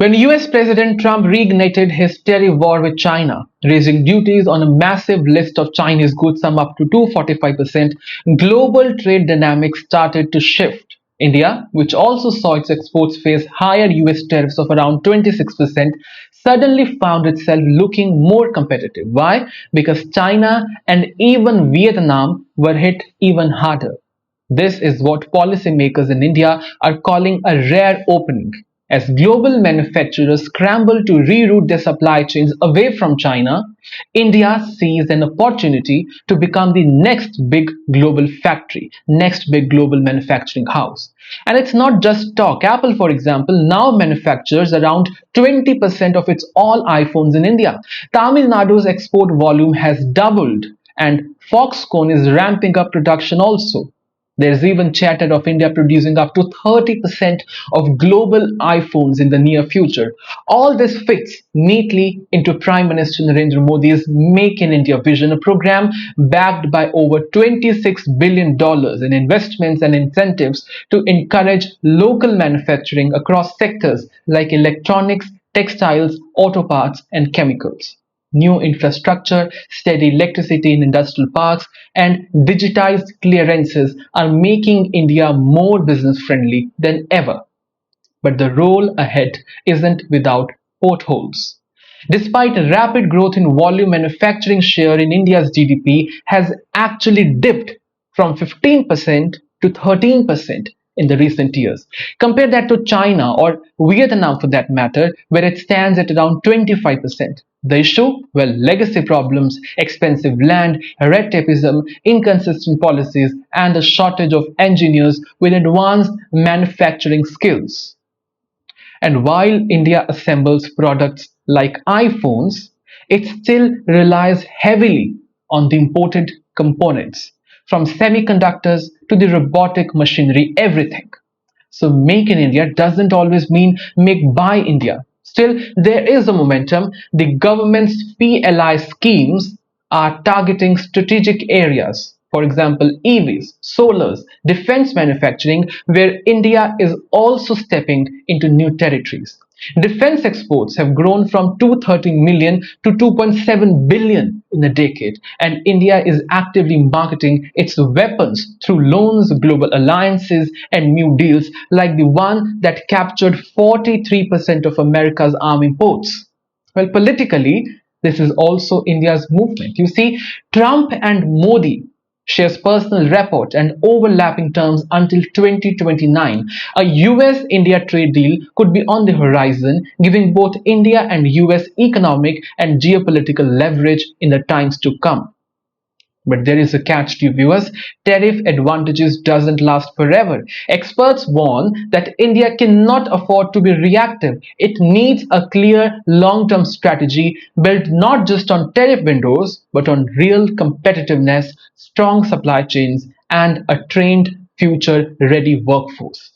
When US President Trump reignited his tariff war with China, raising duties on a massive list of Chinese goods some up to 245%, global trade dynamics started to shift. India, which also saw its exports face higher US tariffs of around 26%, suddenly found itself looking more competitive. Why? Because China and even Vietnam were hit even harder. This is what policymakers in India are calling a rare opening. As global manufacturers scramble to reroute their supply chains away from China, India sees an opportunity to become the next big global factory, next big global manufacturing house. And it's not just talk. Apple, for example, now manufactures around 20% of its all iPhones in India. Tamil Nadu's export volume has doubled, and Foxconn is ramping up production also. There's even chatter of India producing up to 30% of global iPhones in the near future. All this fits neatly into Prime Minister Narendra Modi's Make in India vision, a program backed by over $26 billion in investments and incentives to encourage local manufacturing across sectors like electronics, textiles, auto parts, and chemicals. New infrastructure, steady electricity in industrial parks, and digitized clearances are making India more business friendly than ever. But the road ahead isn't without potholes. Despite rapid growth in volume, manufacturing share in India's GDP has actually dipped from 15% to 13% in the recent years. Compare that to China or Vietnam for that matter, where it stands at around 25%. The issue? Well, legacy problems, expensive land, red tapeism, inconsistent policies, and a shortage of engineers with advanced manufacturing skills. And while India assembles products like iPhones, it still relies heavily on the imported components, from semiconductors to the robotic machinery, everything. So make in India doesn't always mean make by India. Still, there is a momentum. The government's PLI schemes are targeting strategic areas. For example, EVs, solars, defense manufacturing, where India is also stepping into new territories. Defense exports have grown from 230 million to 2.7 billion in a decade, and India is actively marketing its weapons through loans, global alliances, and new deals like the one that captured 43% of America's arm imports. Well, politically, this is also India's movement. You see, Trump and Modi shares personal rapport and overlapping terms until 2029. A US India trade deal could be on the horizon, giving both India and US economic and geopolitical leverage in the times to come. But there is a catch to viewers. Tariff advantages doesn't last forever. Experts warn that India cannot afford to be reactive. It needs a clear long-term strategy built not just on tariff windows, but on real competitiveness, strong supply chains, and a trained future-ready workforce.